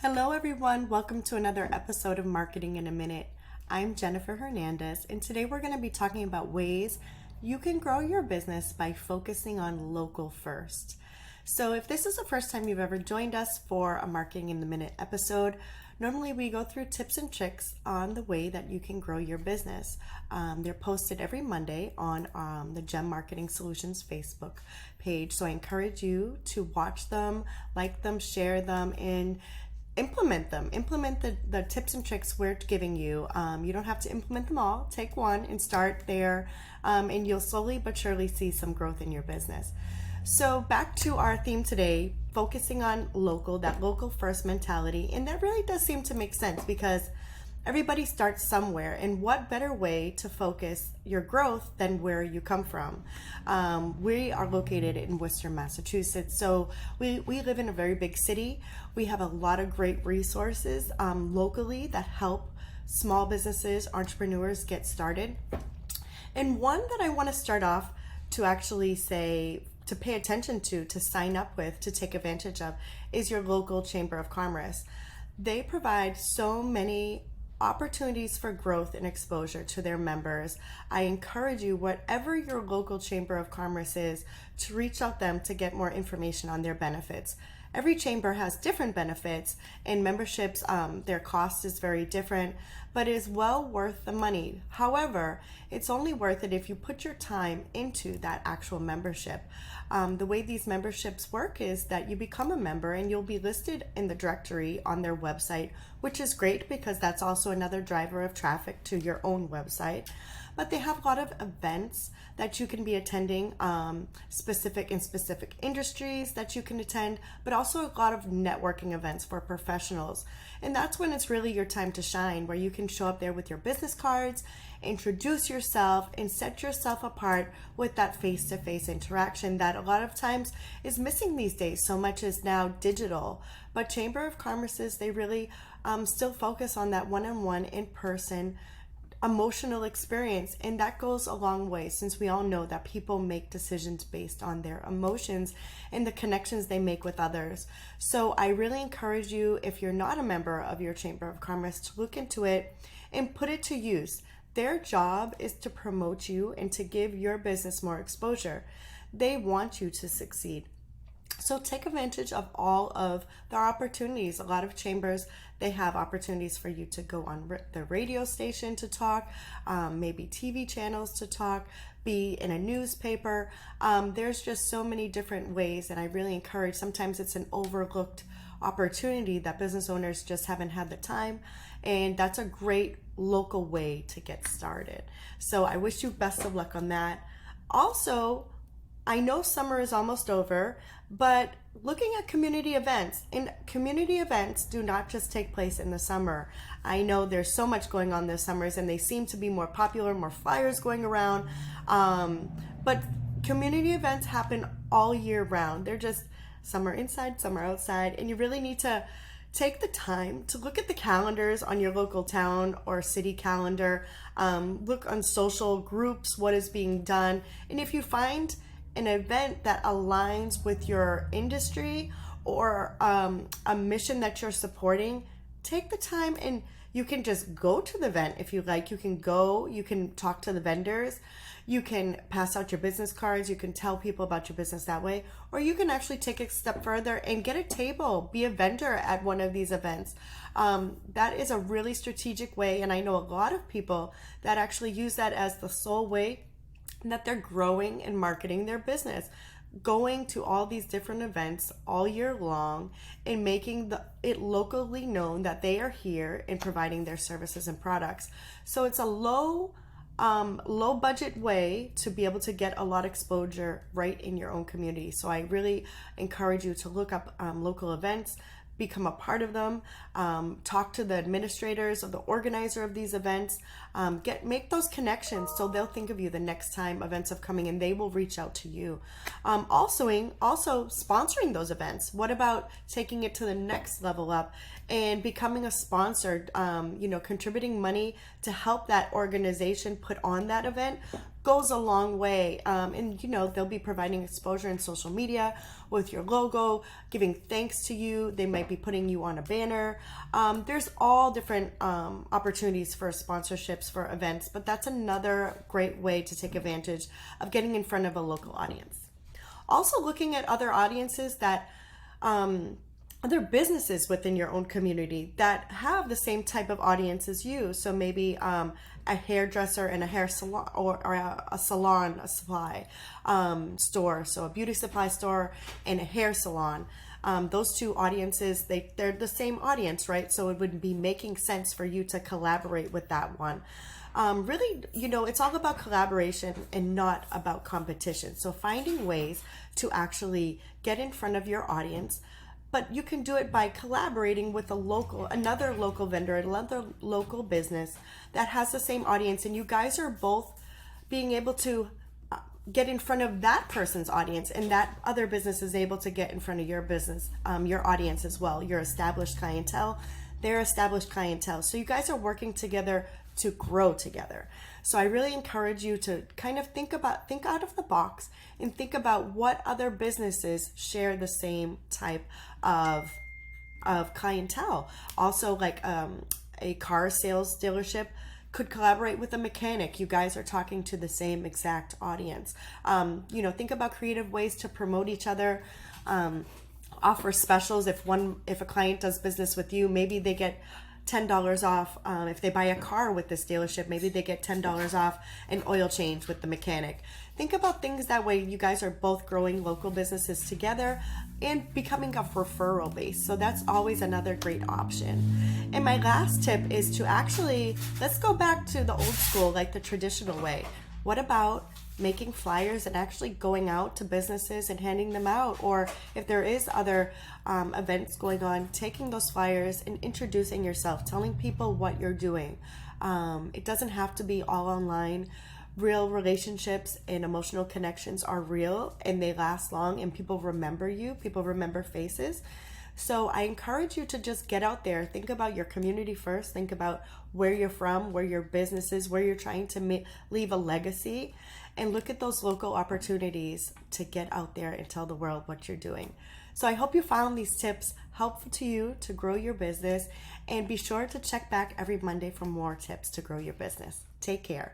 Hello, everyone. Welcome to another episode of Marketing in a Minute. I'm Jennifer Hernandez, and today we're going to be talking about ways you can grow your business by focusing on local first. So, if this is the first time you've ever joined us for a Marketing in the Minute episode, normally we go through tips and tricks on the way that you can grow your business. They're posted every Monday on the Gem Marketing Solutions Facebook page. So, I encourage you to watch them, like them, share them, and implement them. Implement the tips and tricks we're giving you. You don't have to implement them all. Take one and start there, and you'll slowly but surely see some growth in your business. So back to our theme today, focusing on local, that local first mentality. And that really does seem to make sense because everybody starts somewhere, and what better way to focus your growth than where you come from? We are located in Worcester, Massachusetts, so we live in a very big city. We have a lot of great resources locally that help small businesses, entrepreneurs get started. And one that I want to start off to actually say, to pay attention to sign up with, to take advantage of, is your local Chamber of Commerce. They provide so many opportunities for growth and exposure to their members. I encourage you, whatever your local Chamber of Commerce is, to reach out them to get more information on their benefits. Every chamber has different benefits, and memberships, their cost is very different, but it is well worth the money. However, it's only worth it if you put your time into that actual membership. The way these memberships work is that you become a member and you'll be listed in the directory on their website, which is great because that's also another driver of traffic to your own website. But they have a lot of events that you can be attending, specific industries that you can attend, but also a lot of networking events for professionals. And that's when it's really your time to shine, where you can show up there with your business cards, introduce yourself, and set yourself apart with that face-to-face interaction that a lot of times is missing these days. So much is now digital. But Chamber of Commerce's, they really still focus on that one-on-one, in-person, emotional experience, and that goes a long way, since we all know that people make decisions based on their emotions and the connections they make with others. So I really encourage you, if you're not a member of your Chamber of Commerce, to look into it and put it to use. Their job is to promote you and to give your business more exposure. They want you to succeed. So take advantage of all of their opportunities. A lot of chambers, they have opportunities for you to go on the radio station to talk, maybe TV channels to talk, be in a newspaper. There's just so many different ways, and I really encourage, sometimes it's an overlooked opportunity that business owners just haven't had the time, and that's a great local way to get started. So I wish you best of luck on that. Also, I know summer is almost over, but looking at community events, and community events do not just take place in the summer. I know there's so much going on this summers, and they seem to be more popular, more flyers going around, but community events happen all year round. They're just, some are inside, some are outside, and you really need to take the time to look at the calendars on your local town or city calendar, look on social groups, what is being done, and if you find an event that aligns with your industry or a mission that you're supporting, take the time, and you can just go to the event if you like. You can go, you can talk to the vendors, you can pass out your business cards, you can tell people about your business that way, or you can actually take it a step further and get a table, be a vendor at one of these events. That is a really strategic way, and I know a lot of people that actually use that as the sole way that they're growing and marketing their business, going to all these different events all year long and making it locally known that they are here and providing their services and products. So it's a low budget way to be able to get a lot of exposure right in your own community. So I really encourage you to look up local events, become a part of them, talk to the administrators or the organizer of these events, make those connections so they'll think of you the next time events are coming, and they will reach out to you. Also sponsoring those events. What about taking it to the next level up and becoming a sponsor, contributing money to help that organization put on that event? goes a long way. And they'll be providing exposure in social media with your logo, giving thanks to you. They might be putting you on a banner. There's all different opportunities for sponsorships for events, but that's another great way to take advantage of getting in front of a local audience. Also looking at other audiences that other businesses within your own community that have the same type of audience as you. So maybe a hairdresser and a hair salon, or a salon, a supply store. So a beauty supply store and a hair salon. Those two audiences, they're the same audience, right? So it would be making sense for you to collaborate with that one. Really, it's all about collaboration and not about competition. So finding ways to actually get in front of your audience, but you can do it by collaborating with another local vendor, another local business that has the same audience, and you guys are both being able to get in front of that person's audience, and that other business is able to get in front of your business, your audience as well, your established clientele, their established clientele. So you guys are working together to grow together. So I really encourage you to kind of think out of the box and think about what other businesses share the same type of clientele. Also, like a car sales dealership could collaborate with a mechanic. You guys are talking to the same exact audience. Think about creative ways to promote each other. Offer specials. If a client does business with you, maybe they get $10 off. If they buy a car with this dealership, maybe they get $10 off an oil change with the mechanic. Think about things that way. You guys are both growing local businesses together and becoming a referral base. So that's always another great option. And my last tip is to let's go back to the old school, like the traditional way. What about making flyers and actually going out to businesses and handing them out? Or if there is other events going on, taking those flyers and introducing yourself, telling people what you're doing. It doesn't have to be all online. Real relationships and emotional connections are real, and they last long, and people remember you. People remember faces. So I encourage you to just get out there. Think about your community first. Think about where you're from, where your business is, where you're trying to leave a legacy, and look at those local opportunities to get out there and tell the world what you're doing. So I hope you found these tips helpful to you to grow your business, and be sure to check back every Monday for more tips to grow your business. Take care.